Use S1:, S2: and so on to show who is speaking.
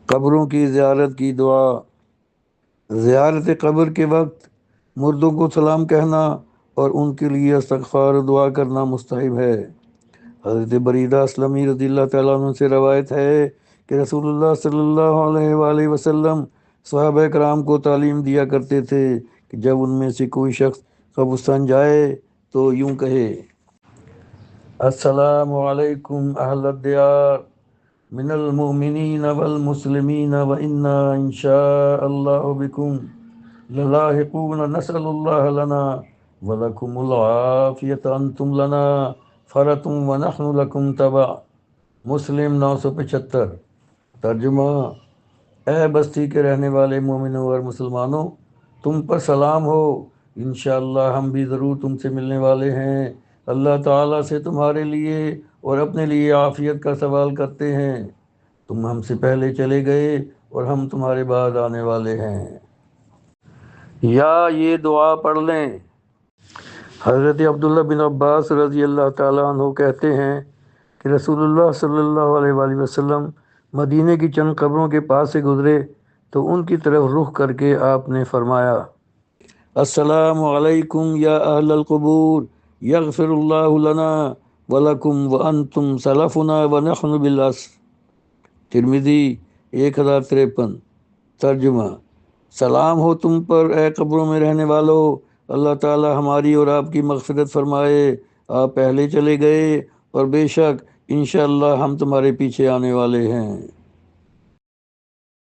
S1: قبروں کی زیارت کی دعا۔ زیارت قبر کے وقت مردوں کو سلام کہنا اور ان کے لیے استغفار و دعا کرنا مستحب ہے۔ حضرت بریدہ اسلمی رضی اللہ تعالیٰ عنہ سے روایت ہے کہ رسول اللہ صلی اللہ علیہ وآلہ وسلم صحابہ کرام کو تعلیم دیا کرتے تھے کہ جب ان میں سے کوئی شخص قبرستان جائے تو یوں کہے: السلام علیکم اہل الدیار من المؤمنین والمسلمین وإنا انشاء اللہ بکم للاحقون نسأل اللہ لنا ولکم العافیۃ انتم لنا فرتم ونحن لکم تبع۔ مسلم 975۔ ترجمہ: اے بستی کے رہنے والے مومنوں اور مسلمانوں، تم پر سلام ہو، انشاءاللہ ہم بھی ضرور تم سے ملنے والے ہیں۔ اللہ تعالیٰ سے تمہارے لیے اور اپنے لیے عافیت کا سوال کرتے ہیں۔ تم ہم سے پہلے چلے گئے اور ہم تمہارے بعد آنے والے ہیں۔ یا یہ دعا پڑھ لیں۔ حضرت عبداللہ بن عباس رضی اللہ تعالیٰ عنہ کہتے ہیں کہ رسول اللہ صلی اللہ علیہ وآلہ وسلم مدینے کی چند قبروں کے پاس سے گزرے تو ان کی طرف رخ کر کے آپ نے فرمایا: السلام علیکم یا اہل القبور، یغفر اللہ لنا ولکم وانتم سلفنا ونحن بالعصر۔ ترمذی 1053۔ ترجمہ: سلام ہو تم پر اے قبروں میں رہنے والو، اللہ تعالی ہماری اور آپ کی مغفرت فرمائے، آپ پہلے چلے گئے اور بے شک انشاءاللہ ہم تمہارے پیچھے آنے والے ہیں۔